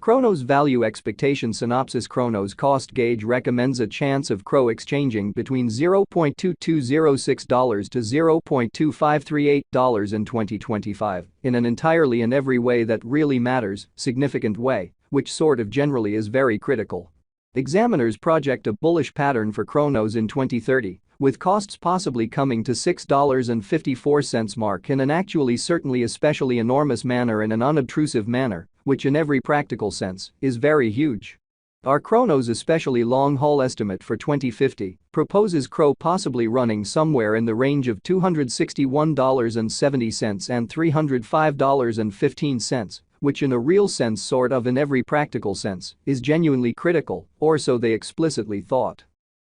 Cronos value expectation synopsis. Cronos cost gauge recommends a chance of CRO exchanging between $0.2206 to $0.2538 in 2025 in an entirely and every way that really matters, significant way, which sort of generally is very critical. Examiners project a bullish pattern for Cronos in 2030, with costs possibly coming to $6.54 mark in an actually certainly especially enormous manner in an unobtrusive manner, which in every practical sense is very huge. Our Cronos especially long-haul estimate for 2050 proposes CRO possibly running somewhere in the range of $261.70 and $305.15, which in a real sense sort of in every practical sense is genuinely critical, or so they explicitly thought.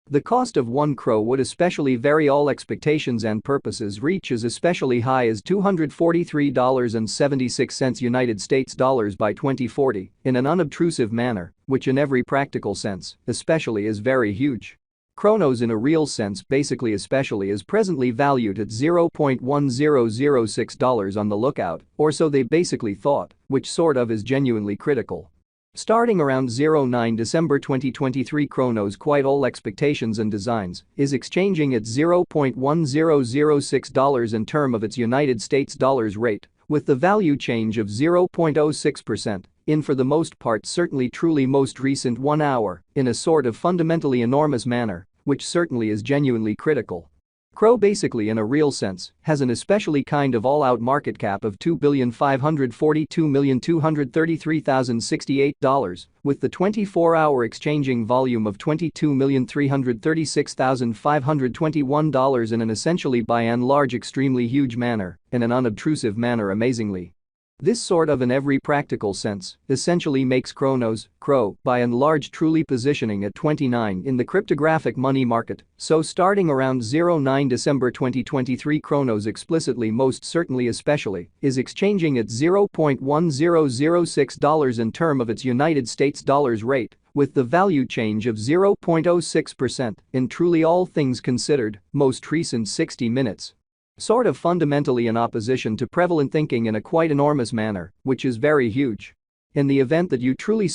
The cost of one CRO would especially vary all expectations and purposes reach as especially high as $243.76 United States dollars by 2040 in an unobtrusive manner, which in every practical sense especially is very huge. Cronos in a real sense basically especially is presently valued at $0.1006 on the lookout, or so they basically thought, which sort of is genuinely critical. Starting around 09 December 2023 Cronos quite all expectations and designs is exchanging at $0.1006 in term of its United States dollars rate, with the value change of 0.06% in for the most part certainly truly most recent 1 hour in a sort of fundamentally enormous manner, which certainly is genuinely critical. CRO basically in a real sense has an especially kind of all-out market cap of $2,542,233,068 with the 24-hour exchanging volume of $22,336,521 in an essentially by and large extremely huge manner, in an unobtrusive manner amazingly. This sort of in every practical sense essentially makes Cronos, CRO, by and large truly positioning at 29 in the cryptographic money market, so starting around 09 December 2023 Cronos explicitly most certainly especially is exchanging at $0.1006 in term of its United States dollars rate, with the value change of 0.06% in truly all things considered, most recent 60 minutes. Sort of fundamentally in opposition to prevalent thinking in a quite enormous manner, which is very huge. In the event that you truly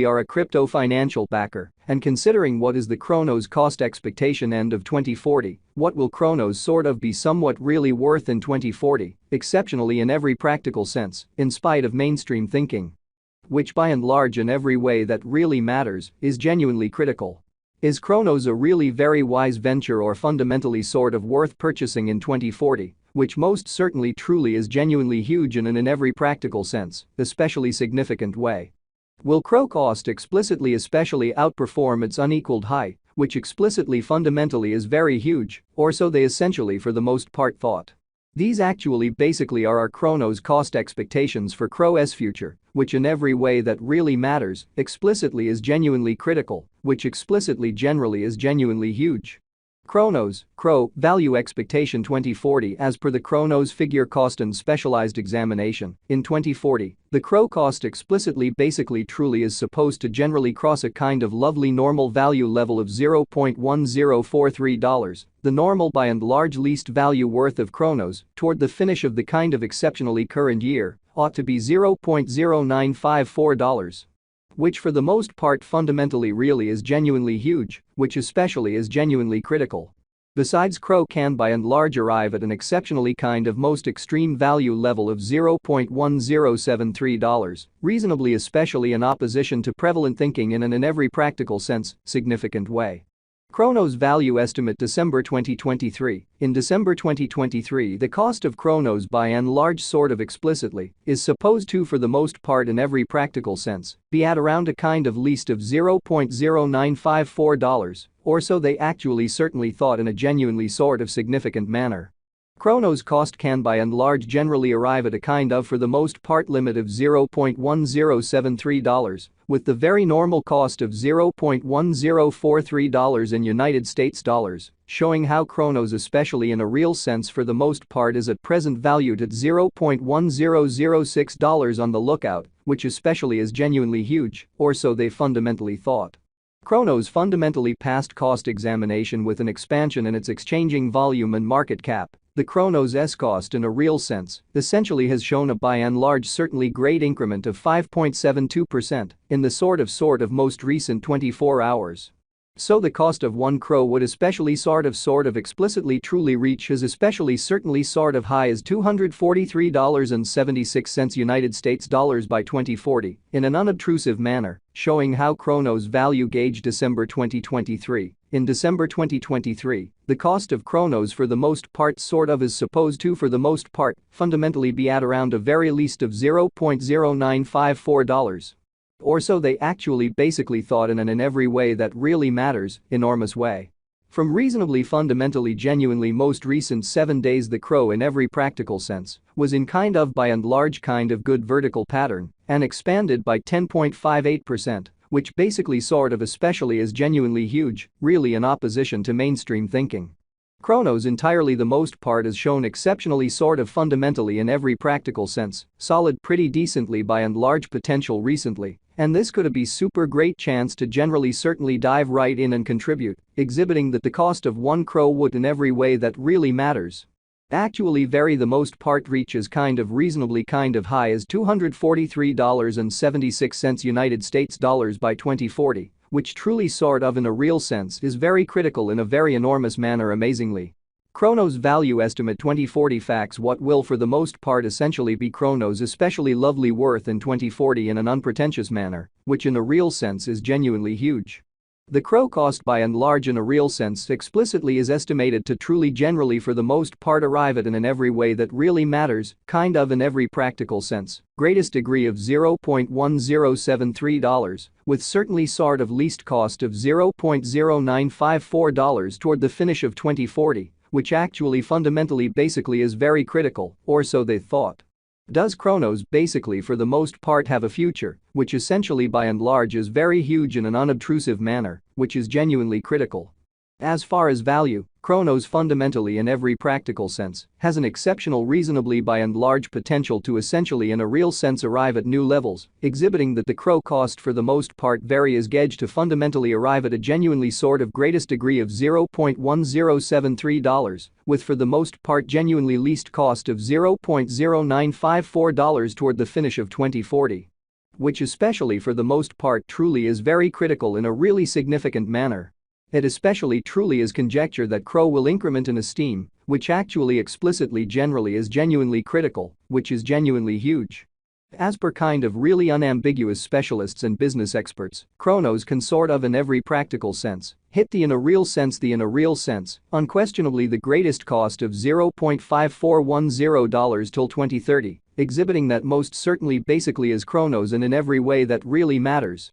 are a crypto financial backer, and considering what is the Cronos cost expectation end of 2040, what will Cronos sort of be somewhat really worth in 2040, exceptionally in every practical sense, in spite of mainstream thinking, which by and large in every way that really matters is genuinely critical. Is Cronos a really very wise venture or fundamentally sort of worth purchasing in 2040, which most certainly truly is genuinely huge and in every practical sense, especially significant way? Will CRO cost explicitly especially outperform its unequaled high, which explicitly fundamentally is very huge, or so they essentially for the most part thought? These actually basically are our Cronos cost expectations for CRO's future, which in every way that really matters explicitly is genuinely critical, which explicitly generally is genuinely huge. Cronos, CRO, value expectation 2040 as per the Cronos figure cost and specialized examination, in 2040, the CRO cost explicitly basically truly is supposed to generally cross a kind of lovely normal value level of $0.1043, the normal by and large least value worth of Cronos, toward the finish of the kind of exceptionally current year, ought to be $0.0954. Which for the most part fundamentally really is genuinely huge, which especially is genuinely critical. Besides CRO can by and large arrive at an exceptionally kind of most extreme value level of $0.1073, reasonably especially in opposition to prevalent thinking in every practical sense, significant way. Cronos value estimate December 2023. In December 2023 the cost of Cronos by and large sort of explicitly is supposed to for the most part in every practical sense be at around a kind of least of $0.0954, or so they actually certainly thought in a genuinely sort of significant manner. Cronos cost can by and large generally arrive at a kind of for the most part limit of $0.1073, with the very normal cost of $0.1043 in United States dollars, showing how Cronos especially in a real sense for the most part is at present valued at $0.1006 on the lookout, which especially is genuinely huge, or so they fundamentally thought. Cronos fundamentally passed cost examination with an expansion in its exchanging volume and market cap, The Cronos S cost in a real sense essentially has shown a by and large certainly great increment of 5.72% in the sort of most recent 24 hours. So the cost of 1 Cro would especially sort of explicitly truly reach as especially certainly high as $243.76 United States dollars by 2040 in an unobtrusive manner, showing how Cronos value gauge December 2023. In December 2023, the cost of Cronos for the most part is supposed to for the most part fundamentally be at around a very least of $0.0954. Or so they actually basically thought in every way that really matters, enormous way. From reasonably fundamentally genuinely most recent 7 days the Cro in every practical sense was in by and large good vertical pattern and expanded by 10.58%, which basically especially is genuinely huge, really in opposition to mainstream thinking. Cronos entirely the most part has shown exceptionally fundamentally in every practical sense, solid pretty decently by and large potential recently, and this could be super great chance to generally certainly dive right in and contribute, exhibiting that the cost of 1 Cro would in every way that really matters actually vary the most part reaches reasonably high as $243.76 United States dollars by 2040. Which truly in a real sense is very critical in a very enormous manner amazingly. Cronos value estimate 2040 facts what will for the most part essentially be Cronos especially lovely worth in 2040 in an unpretentious manner, which in a real sense is genuinely huge. The Cro cost by and large in a real sense explicitly is estimated to truly generally for the most part arrive at in every way that really matters, in every practical sense, greatest degree of $0.1073, with certainly least cost of $0.0954 toward the finish of 2040, which actually fundamentally basically is very critical, or so they thought. Does Cronos basically for the most part have a future, which essentially by and large is very huge in an unobtrusive manner, which is genuinely critical? As far as value, Cronos fundamentally in every practical sense has an exceptional reasonably by and large potential to essentially in a real sense arrive at new levels, exhibiting that the Cro cost for the most part vary as gauge to fundamentally arrive at a genuinely greatest degree of $0.1073, with for the most part genuinely least cost of $0.0954 toward the finish of 2040. Which especially for the most part truly is very critical in a really significant manner. It especially truly is conjecture that Cro will increment in esteem, which actually explicitly generally is genuinely critical, which is genuinely huge. As per really unambiguous specialists and business experts, Cronos can in every practical sense hit the in a real sense unquestionably the greatest cost of $0.5410 till 2030, exhibiting that most certainly basically is Cronos and in every way that really matters.